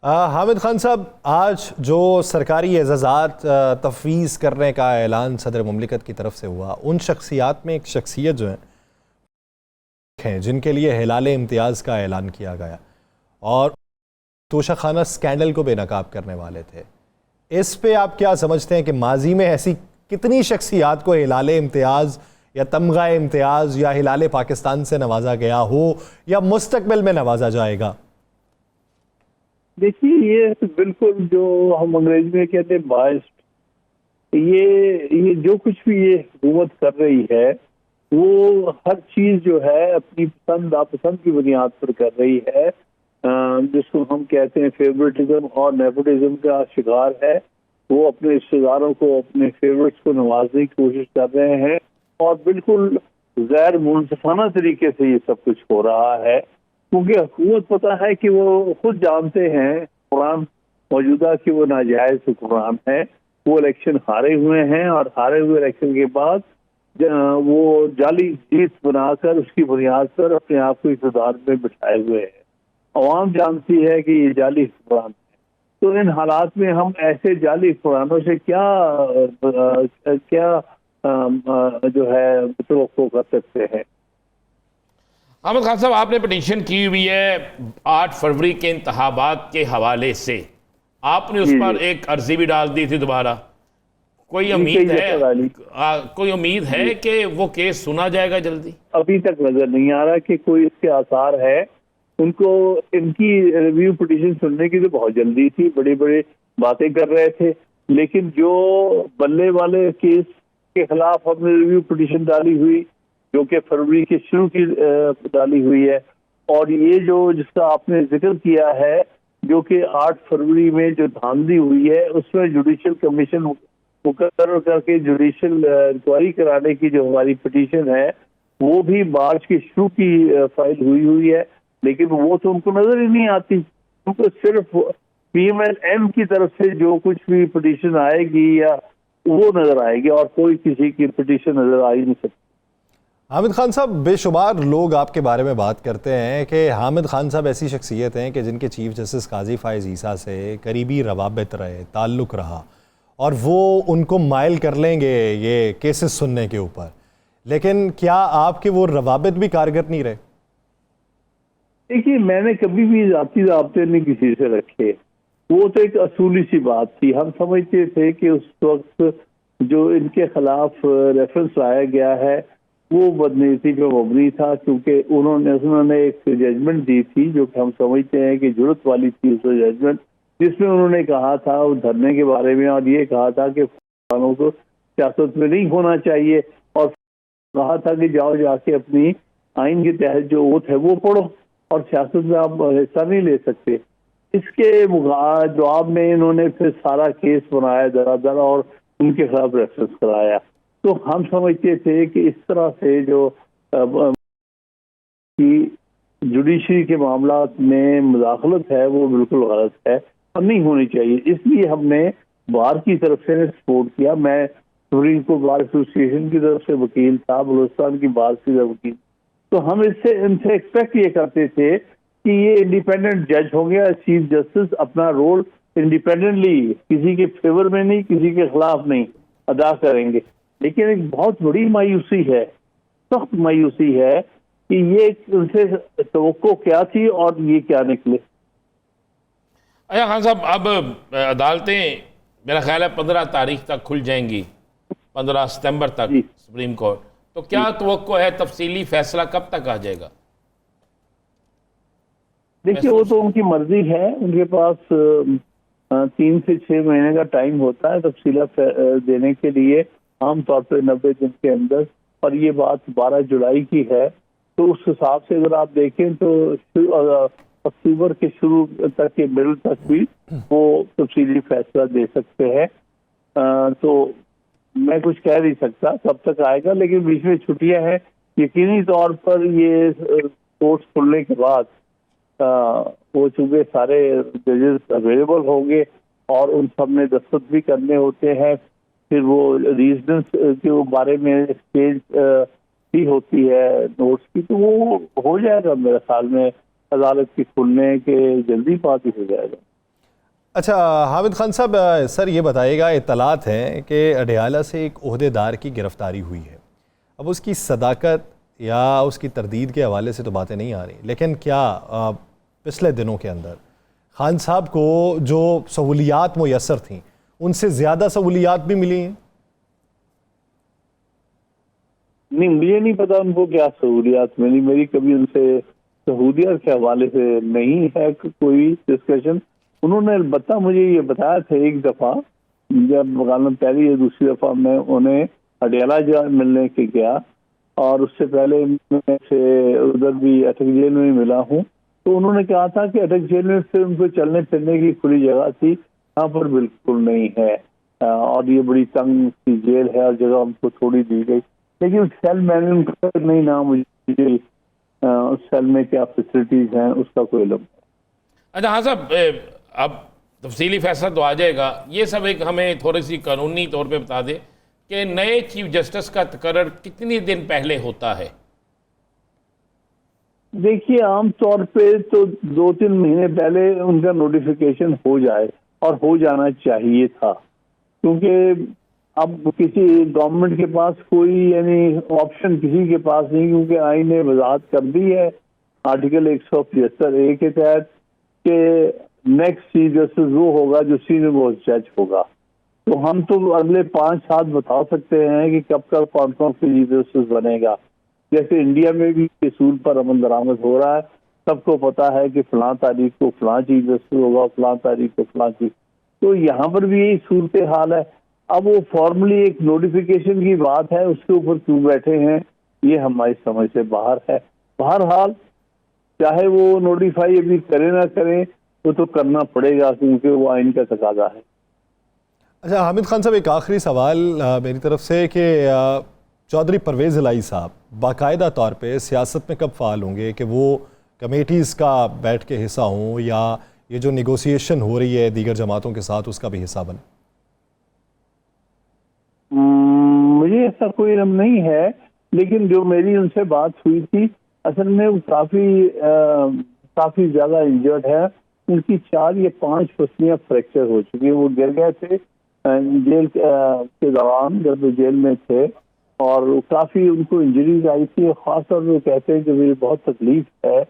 حامد خان صاحب، آج جو سرکاری اعزازات تفویض کرنے کا اعلان صدر مملکت کی طرف سے ہوا، ان شخصیات میں ایک شخصیت جو ہیں جن کے لیے ہلال امتیاز کا اعلان کیا گیا اور توشہ خانہ سکینڈل کو بے نقاب کرنے والے تھے، اس پہ آپ کیا سمجھتے ہیں کہ ماضی میں ایسی کتنی شخصیات کو ہلال امتیاز یا تمغہ امتیاز یا ہلال پاکستان سے نوازا گیا ہو یا مستقبل میں نوازا جائے گا؟ دیکھیے، یہ بالکل جو ہم انگریزی میں کہتے ہیں بائسڈ، یہ جو کچھ بھی یہ حکومت کر رہی ہے وہ ہر چیز جو ہے اپنی پسند ناپسند کی بنیاد پر کر رہی ہے، جس کو ہم کہتے ہیں فیورٹزم اور نیپوٹزم کا شکار ہے۔ وہ اپنے رشتے داروں کو، اپنے فیورٹس کو نوازنے کی کوشش کر رہے ہیں اور بالکل غیر منصفانہ طریقے سے یہ سب کچھ ہو رہا ہے، کیونکہ حکومت پتہ ہے کہ وہ خود جانتے ہیں قرآن موجودہ کہ وہ ناجائز حکمران ہے۔ وہ الیکشن ہارے ہوئے ہیں اور ہارے ہوئے الیکشن کے بعد وہ جعلی جیت بنا کر اس کی بنیاد پر اپنے آپ کو اقتدار میں بٹھائے ہوئے ہیں۔ عوام جانتی ہے کہ یہ جعلی حکمران ہے، تو ان حالات میں ہم ایسے جعلی حکمرانوں سے کیا جو ہے توقع کر سکتے ہیں؟ حامد خان صاحب، آپ نے پٹیشن کی ہوئی ہے 8 فروری کے انتخابات کے حوالے سے، آپ نے اس پر ایک عرضی بھی ڈال دی تھی دوبارہ، کوئی امید ہے کہ وہ کیس سنا جائے گا جلدی؟ ابھی تک نظر نہیں آ رہا کہ کوئی اس کے آثار ہے۔ ان کو ان کی ریویو پٹیشن سننے کی تو بہت جلدی تھی، بڑی بڑی باتیں کر رہے تھے، لیکن جو بلے والے کیس کے خلاف ہم نے ریویو پٹیشن ڈالی ہوئی جو کہ فروری کے شروع کی ڈالی ہوئی ہے، اور یہ جو جس کا آپ نے ذکر کیا ہے جو کہ 8 فروری میں جو دھاندلی ہوئی ہے، اس میں جوڈیشل کمیشن مقرر کر کے جوڈیشل انکوائری کرانے کی جو ہماری پٹیشن ہے وہ بھی مارچ کے شروع کی فائل ہوئی ہے، لیکن وہ تو ان کو نظر ہی نہیں آتی۔ ان کو صرف پی ایم ایل ایم کی طرف سے جو کچھ بھی پٹیشن آئے گی یا وہ نظر آئے گی، اور کوئی کسی کی پٹیشن نظر آ ہی نہیں سکتی۔ حامد خان صاحب، بے شمار لوگ آپ کے بارے میں بات کرتے ہیں کہ حامد خان صاحب ایسی شخصیت ہیں کہ جن کے چیف جسٹس قاضی فائز عیسیٰ سے قریبی روابط رہے، تعلق رہا، اور وہ ان کو مائل کر لیں گے یہ کیسز سننے کے اوپر، لیکن کیا آپ کے وہ روابط بھی کارگر نہیں رہے؟ دیکھیے، میں نے کبھی بھی ذاتی رابطے نہیں کسی سے رکھے، وہ تو ایک اصولی سی بات تھی۔ ہم سمجھتے تھے کہ اس وقت جو ان کے خلاف ریفرنس لایا گیا ہے وہ بدنیتی پہ مبنی تھا، کیونکہ انہوں نے ایک ججمنٹ دی تھی جو کہ ہم سمجھتے ہیں کہ جرت والی تھی، اس ججمنٹ جس میں انہوں نے کہا تھا وہ دھرنے کے بارے میں، اور یہ کہا تھا کہ فلانوں کو سیاست میں نہیں ہونا چاہیے، اور کہا تھا کہ جاؤ جا کے اپنی آئین کے تحت جو اوتھ ہے وہ پڑھو اور سیاست میں آپ حصہ نہیں لے سکتے۔ اس کے جواب میں انہوں نے پھر سارا کیس بنایا درا در اور ان کے خلاف ریفرنس کرایا۔ تو ہم سمجھتے تھے کہ اس طرح سے جو جوڈیشری کے معاملات میں مداخلت ہے وہ بالکل غلط ہے اور نہیں ہونی چاہیے، اس لیے ہم نے بار کی طرف سے سپورٹ کیا۔ میں سپریم کورٹ بار ایسوسیشن کی طرف سے وکیل تھا، بلوچستان کی بار کی طرف وکیل، تو ہم ان سے ایکسپیکٹ یہ کرتے تھے کہ یہ انڈیپینڈنٹ جج ہوں گے، چیف جسٹس اپنا رول انڈیپینڈنٹلی کسی کے فیور میں نہیں، کسی کے خلاف نہیں ادا کریں گے۔ لیکن ایک بہت بڑی مایوسی ہے، سخت مایوسی ہے کہ یہ ان سے توقع کیا تھی اور یہ کیا نکلے۔ اچھا خان صاحب، اب عدالتیں میرا خیال ہے 15 تاریخ تک کھل جائیں گی، 15 ستمبر تک سپریم کورٹ، تو کیا توقع ہے تفصیلی فیصلہ کب تک آ جائے گا؟ دیکھیے، وہ تو ان کی مرضی ہے، ان کے پاس 3 سے 6 مہینے کا ٹائم ہوتا ہے تفصیلات دینے کے لیے، عام طور پہ 90 دن کے اندر، اور یہ بات 12 جولائی کی ہے، تو اس حساب سے اگر آپ دیکھیں تو اکتوبر کے شروع تک کے مڈل تک بھی وہ تفصیلی فیصلہ دے سکتے ہیں۔ تو میں کچھ کہہ نہیں سکتا کب تک آئے گا، لیکن بیچ میں چھٹیاں ہیں، یقینی طور پر یہ کورٹس کھلنے کے بعد وہ چونکہ سارے ججز اویلیبل ہوں گے اور ان سب نے دستخط بھی کرنے ہوتے ہیں، پھر وہ ریزننس کے بارے میں اسٹیج بھی ہوتی ہے نوٹس کی، تو وہ ہو جائے گا میرے خیال میں عدالت کے کھلنے کے جلدی بات ہی ہو جائے گا۔ اچھا حامد خان صاحب، سر یہ بتائیے گا، اطلاعات ہیں کہ اڈیالہ سے ایک عہدیدار کی گرفتاری ہوئی ہے. اب اس کی صداقت یا اس کی تردید کے حوالے سے تو باتیں نہیں آ رہی، لیکن کیا پچھلے دنوں کے اندر خان صاحب کو جو سہولیات میسر تھیں ان سے زیادہ سہولیات بھی ملی ہیں؟ نہیں، مجھے نہیں پتا ان کو کیا سہولیات ملی. میری کبھی ان سے سہولیات کے حوالے سے نہیں ہے کوئی ڈسکشن. انہوں نے البتہ مجھے یہ بتایا تھا ایک دفعہ، جب غالباً پہلی یا دوسری دفعہ میں انہیں اڈیالہ جا ملنے کے گیا، اور اس سے پہلے میں سے ادھر بھی اٹک جیل میں ملا ہوں، تو انہوں نے کہا تھا کہ اٹک جیل میں پھر ان کو چلنے پھرنے کی کھلی جگہ تھی، یہاں پر بالکل نہیں ہے، اور یہ بڑی تنگ سی جیل ہے اور جگہ ان کو تھوڑی دی گئی. لیکن سیل مینجمنٹ کا نہیں نام، مجھے اس سیل میں کیا فیسلٹیز ہیں اس کا کوئی علم نہیں. اچھا ہاں صاحب، اب تفصیلی فیصلہ تو آ جائے گا، یہ سب ایک ہمیں تھوڑی سی قانونی طور پہ بتا دے کہ نئے چیف جسٹس کا تقرر کتنی دن پہلے ہوتا ہے؟ دیکھیے، عام طور پہ تو 2-3 مہینے پہلے ان کا نوٹیفیکیشن ہو جائے، اور ہو جانا چاہیے تھا، کیونکہ اب کسی گورنمنٹ کے پاس کوئی یعنی آپشن کسی کے پاس نہیں، کیونکہ آئین نے وضاحت کر دی ہے آرٹیکل 175(a) کے تحت کہ نیکسٹ چیف جسٹس وہ ہوگا جو سینئر موسٹ جج ہوگا. تو ہم تو اگلے 5 سال بتا سکتے ہیں کہ کب کون کون سے چیف جسٹس بنے گا. جیسے انڈیا میں بھی اصول پر عمل درآمد ہو رہا ہے، سب کو پتا ہے کہ فلاں تاریخ کو فلاں چیف جسٹس ہوگا، فلاں تاریخ کو فلاں چیف. تو یہاں پر بھی یہی صورتحال ہے. اب وہ فارملی ایک نوٹیفیکیشن کی بات ہے، اس کے اوپر کیوں بیٹھے ہیں، یہ ہماری سمجھ سے باہر ہے. بہرحال چاہے وہ نوٹیفائی ابھی کریں نہ کریں، وہ تو کرنا پڑے گا کیونکہ وہ آئین کا تقاضا ہے. اچھا حامد خان صاحب، ایک آخری سوال میری طرف سے کہ چودھری پرویز الہی صاحب باقاعدہ طور پہ سیاست میں کب فعال ہوں گے کہ وہ کمیٹیز کا بیٹھ کے حصہ ہوں، یا یہ جو نیگوسیشن ہو رہی ہے دیگر جماعتوں کے ساتھ اس کا بھی حصہ بنیں؟ مجھے ایسا کوئی علم نہیں ہے، لیکن جو میری ان سے بات ہوئی تھی، اصل میں وہ کافی زیادہ انجرڈ ہے. ان کی 4 یا 5 پسلیاں فریکچر ہو چکی ہیں. وہ گر گئے تھے جیل کے دوران جب وہ جیل میں تھے، اور کافی ان کو انجریز آئی تھی. خاص طور پہ کہتے ہیں کہ مجھے بہت تکلیف ہے،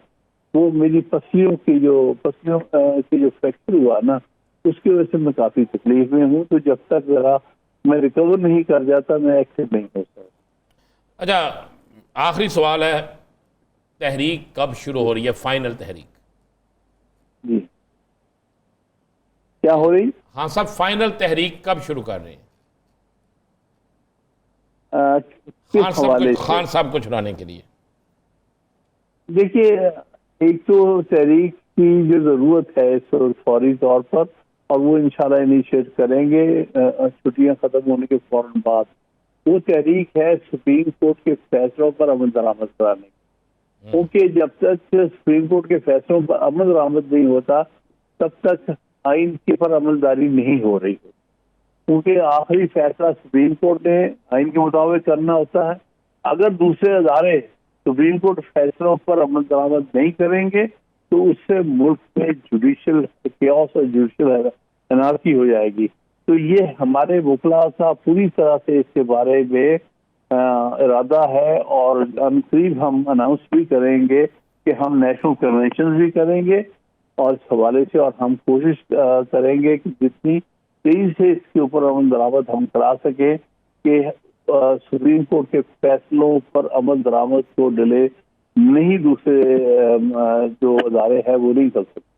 وہ میری پسلیوں کی جو فریکچر ہوا نا، اس کی وجہ سے میں کافی تکلیف میں ہوں. تو جب تک ذرا میں ریکور نہیں کر جاتا میں ایکٹیو نہیں ہو سکتا. اچھا آخری سوال ہے، تحریک کب شروع ہو رہی ہے، فائنل تحریک؟ جی کیا ہو رہی؟ ہاں صاحب، فائنل تحریک کب شروع کر رہے ہیں کس حوالے سے؟ خان صاحب کو چھڑانے کے لیے. دیکھیے، ایک تو تحریک کی جو ضرورت ہے اس وقت فوری طور پر، اور وہ انشاءاللہ انیشیٹ کریں گے چھٹیاں ختم ہونے کے فوراً بعد. وہ تحریک ہے سپریم کورٹ کے فیصلوں پر عمل درآمد کرانے کی، کیونکہ جب تک سپریم کورٹ کے فیصلوں پر عمل درآمد نہیں ہوتا تب تک آئین کے پر عمل داری نہیں ہو رہی ہوتی، کیونکہ آخری فیصلہ سپریم کورٹ نے آئین کے مطابق کرنا ہوتا ہے. اگر دوسرے ادارے سپریم کورٹ فیصلوں پر عمل درآمد نہیں کریں گے تو اس سے ملک میں جوڈیشل کیوس اور جوڈیشل انارکی ہو جائے گی. تو یہ ہمارے وکلاء کا پوری طرح سے اس کے بارے میں ارادہ ہے، اور قریب ہم اناؤنس بھی کریں گے کہ ہم نیشنل کنونشن بھی کریں گے اور اس حوالے سے، اور ہم کوشش کریں گے کہ جتنی تیزی سے اس کے اوپر عمل درآمد ہم کرا سکیں کہ سپریم کورٹ کے فیصلوں پر عمل درآمد کو ڈیلے نہیں دوسرے جو ادارے ہیں وہ نہیں کر سکتے.